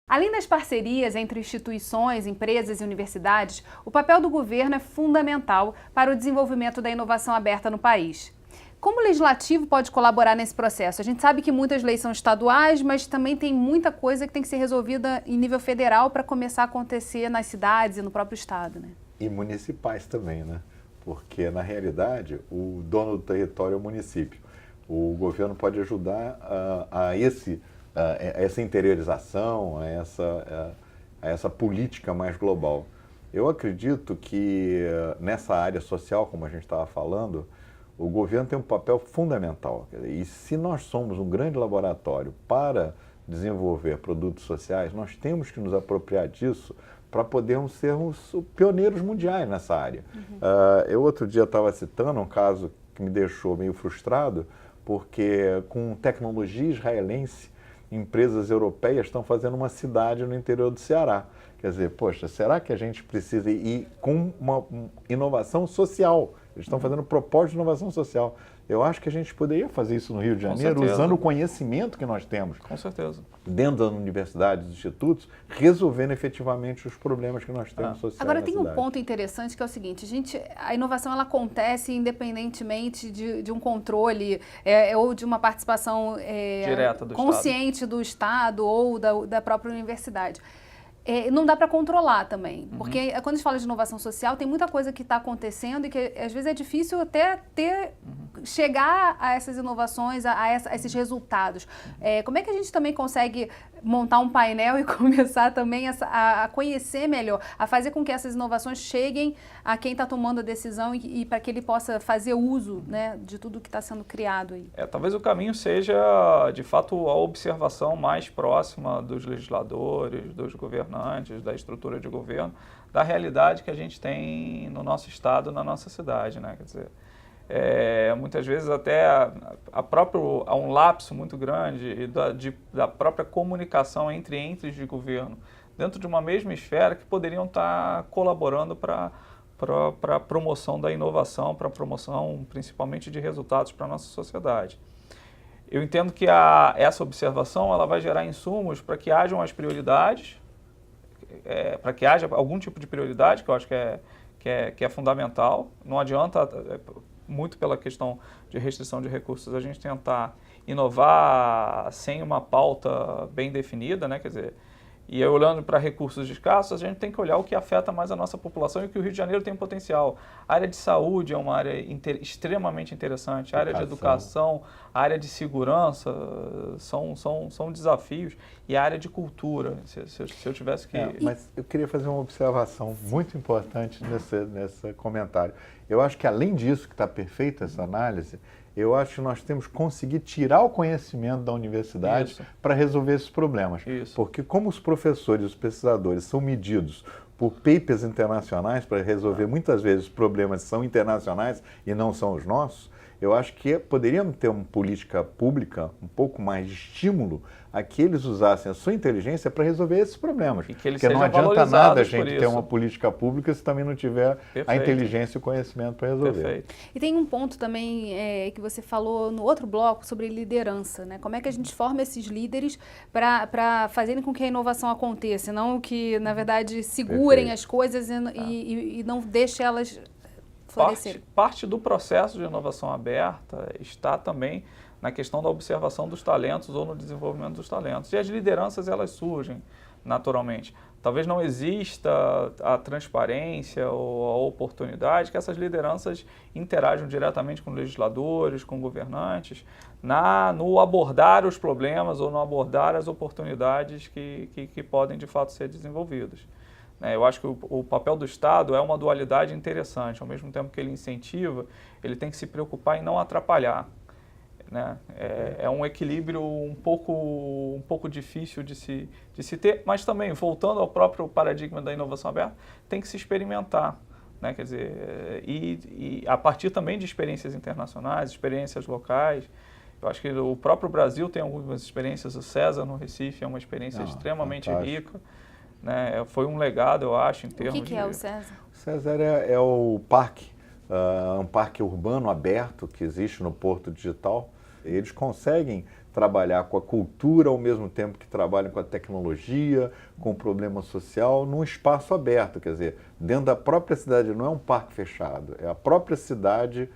Além das parcerias entre instituições, empresas e universidades, o papel do governo é fundamental para o desenvolvimento da inovação aberta no país. Como o legislativo pode colaborar nesse processo? A gente sabe que muitas leis são estaduais, mas também tem muita coisa que tem que ser resolvida em nível federal para começar a acontecer nas cidades e no próprio estado, né? E municipais também, né? Porque, na realidade, o dono do território é o município. O governo pode ajudar a essa interiorização, a essa política mais global. Eu acredito que nessa área social, como a gente estava falando, o governo tem um papel fundamental. E se nós somos um grande laboratório para desenvolver produtos sociais, nós temos que nos apropriar disso para podermos sermos pioneiros mundiais nessa área. Eu outro dia estava citando um caso que me deixou meio frustrado, porque com tecnologia israelense, empresas europeias estão fazendo uma cidade no interior do Ceará. Quer dizer, poxa, será que a gente precisa ir com uma inovação social? Eles estão fazendo propósito de inovação social. Eu acho que a gente poderia fazer isso no Rio de Janeiro, usando o conhecimento que nós temos. Com certeza. Dentro das universidades, dos institutos, resolvendo efetivamente os problemas que nós temos sociais. Agora, na tem cidade. Um ponto interessante que é o seguinte: a inovação ela acontece independentemente de um controle ou de uma participação direta do consciente do Estado ou da própria universidade. Não dá para controlar também, porque quando a gente fala de inovação social, tem muita coisa que está acontecendo e que às vezes é difícil até chegar a essas inovações, a esses resultados. Como é que a gente também consegue montar um painel e começar também a conhecer melhor, a fazer com que essas inovações cheguem a quem está tomando a decisão e para que ele possa fazer uso, né, de tudo que está sendo criado aí? Talvez o caminho seja, de fato, a observação mais próxima dos legisladores, dos governantes, da estrutura de governo, da realidade que a gente tem no nosso estado, na nossa cidade, né? Quer dizer, muitas vezes até há um lapso muito grande da própria comunicação entre entes de governo dentro de uma mesma esfera que poderiam estar colaborando para a promoção da inovação, para a promoção principalmente de resultados para a nossa sociedade. Eu entendo que essa observação ela vai gerar insumos para que hajam as prioridades, para que haja algum tipo de prioridade, que eu acho que é fundamental. Não adianta, muito pela questão de restrição de recursos, a gente tentar inovar sem uma pauta bem definida, né? Quer dizer, e olhando para recursos escassos, a gente tem que olhar o que afeta mais a nossa população e o que o Rio de Janeiro tem potencial. A área de saúde é uma área extremamente interessante, a área de educação, a área de segurança são desafios, e a área de cultura, se eu tivesse que... Mas eu queria fazer uma observação muito importante nesse comentário. Eu acho que além disso, que está perfeita essa análise, eu acho que nós temos que conseguir tirar o conhecimento da universidade para resolver esses problemas. Porque como os professores e os pesquisadores são medidos por papers internacionais para resolver muitas vezes os problemas que são internacionais e não são os nossos, eu acho que poderíamos ter uma política pública, um pouco mais de estímulo a que eles usassem a sua inteligência para resolver esses problemas. Porque não adianta nada a gente ter uma política pública se também não tiver a inteligência e o conhecimento para resolver. Perfeito. E tem um ponto também que você falou no outro bloco sobre liderança, né? Como é que a gente forma esses líderes para fazerem com que a inovação aconteça, não que, na verdade, segurem as coisas e não deixem elas... Parte do processo de inovação aberta está também na questão da observação dos talentos ou no desenvolvimento dos talentos. E as lideranças, elas surgem naturalmente. Talvez não exista a transparência ou a oportunidade que essas lideranças interajam diretamente com legisladores, com governantes, no abordar os problemas ou no abordar as oportunidades que podem de fato ser desenvolvidas. Eu acho que o papel do Estado é uma dualidade interessante. Ao mesmo tempo que ele incentiva, ele tem que se preocupar em não atrapalhar, né? É um equilíbrio um pouco difícil de se ter, mas também, voltando ao próprio paradigma da inovação aberta, tem que se experimentar, né? Quer dizer, e a partir também de experiências internacionais, experiências locais. Eu acho que o próprio Brasil tem algumas experiências. O César, no Recife, é uma experiência extremamente rica. Né? Foi um legado, eu acho, em termos de... O que é o César? O César é o parque, um parque urbano aberto que existe no Porto Digital. Eles conseguem trabalhar com a cultura ao mesmo tempo que trabalham com a tecnologia, com o problema social, num espaço aberto, quer dizer, dentro da própria cidade, não é um parque fechado, é a própria cidade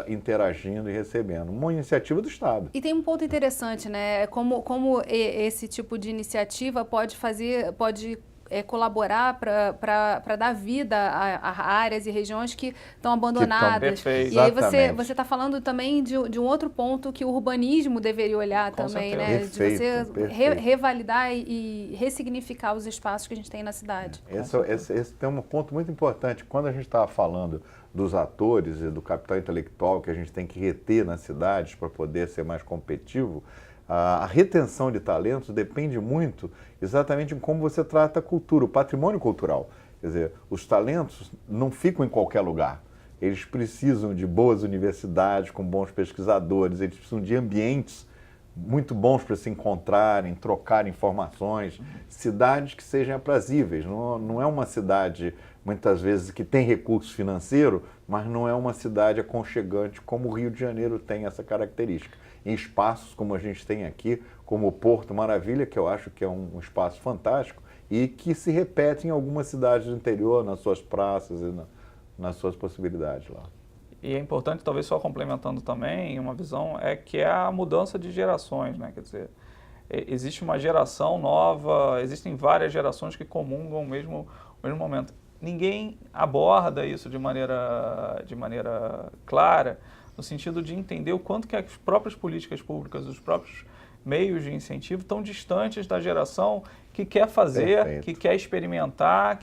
interagindo e recebendo. Uma iniciativa do Estado. E tem um ponto interessante, né? Como esse tipo de iniciativa pode colaborar para dar vida a áreas e regiões que estão abandonadas. Perfeito. E aí você está falando também de um outro ponto que o urbanismo deveria olhar Com também, certeza. né? Perfeito, De você revalidar e ressignificar os espaços que a gente tem na cidade. Esse tem um ponto muito importante. Quando a gente estava falando dos atores e do capital intelectual que a gente tem que reter nas cidades para poder ser mais competitivo, a retenção de talentos depende muito exatamente em como você trata a cultura, o patrimônio cultural. Quer dizer, os talentos não ficam em qualquer lugar. Eles precisam de boas universidades, com bons pesquisadores, eles precisam de ambientes muito bons para se encontrarem, trocar informações, cidades que sejam aprazíveis. Não é uma cidade, muitas vezes, que tem recurso financeiro, mas não é uma cidade aconchegante como o Rio de Janeiro tem essa característica. Em espaços como a gente tem aqui, como o Porto Maravilha, que eu acho que é um espaço fantástico e que se repete em algumas cidades do interior, nas suas praças e nas suas possibilidades lá. E é importante, talvez só complementando também, uma visão que é a mudança de gerações, né? Quer dizer, existe uma geração nova, existem várias gerações que comungam o mesmo momento. Ninguém aborda isso de maneira clara, no sentido de entender o quanto que as próprias políticas públicas, os próprios meios de incentivo estão distantes da geração que quer fazer, Perfeito. que quer experimentar,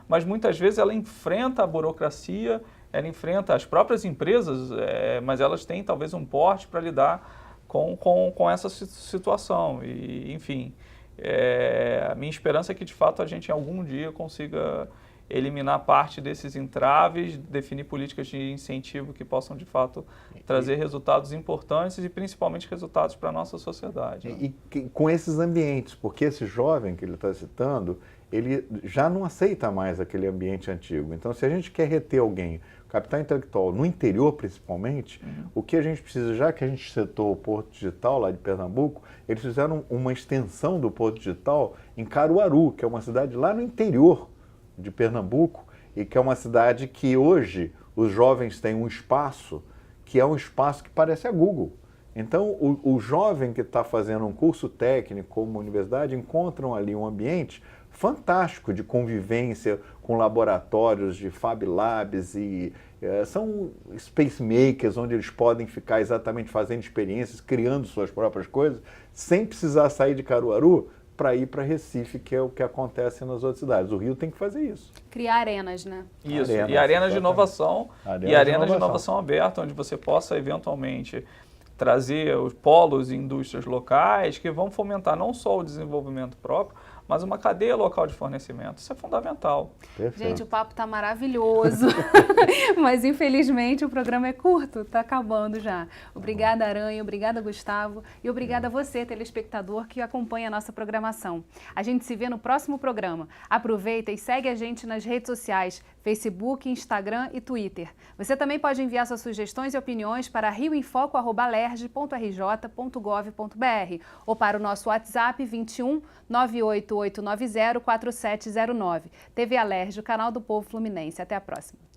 mas muitas vezes ela enfrenta a burocracia, ela enfrenta as próprias empresas, mas elas têm talvez um porte para lidar com essa situação. E, enfim, a minha esperança é que de fato a gente em algum dia consiga eliminar parte desses entraves, definir políticas de incentivo que possam, de fato, trazer resultados importantes e, principalmente, resultados para a nossa sociedade. Né? E com esses ambientes, porque esse jovem que ele está citando, ele já não aceita mais aquele ambiente antigo. Então, se a gente quer reter alguém, capital intelectual, no interior principalmente, o que a gente precisa, já que a gente citou o Porto Digital lá de Pernambuco, eles fizeram uma extensão do Porto Digital em Caruaru, que é uma cidade lá no interior de Pernambuco, e que é uma cidade que hoje os jovens têm um espaço que é um espaço que parece a Google. Então, o jovem que está fazendo um curso técnico como universidade encontram ali um ambiente fantástico de convivência com laboratórios de Fab Labs e são space makers onde eles podem ficar exatamente fazendo experiências, criando suas próprias coisas, sem precisar sair de Caruaru para ir para Recife, que é o que acontece nas outras cidades. O Rio tem que fazer isso. Criar arenas, né? Isso, e arenas de inovação, de inovação aberta, onde você possa eventualmente trazer os polos e indústrias locais que vão fomentar não só o desenvolvimento próprio, mas uma cadeia local de fornecimento. Isso é fundamental. Perfeito. Gente, o papo está maravilhoso, mas infelizmente o programa é curto, está acabando já. Obrigada, Aranha, obrigada, Gustavo, e obrigada a você, telespectador, que acompanha a nossa programação. A gente se vê no próximo programa. Aproveita e segue a gente nas redes sociais, Facebook, Instagram e Twitter. Você também pode enviar suas sugestões e opiniões para rioinfoco@lerj.rj.gov.br ou para o nosso WhatsApp 21 98890 4709. TV Alerj, o canal do povo fluminense. Até a próxima.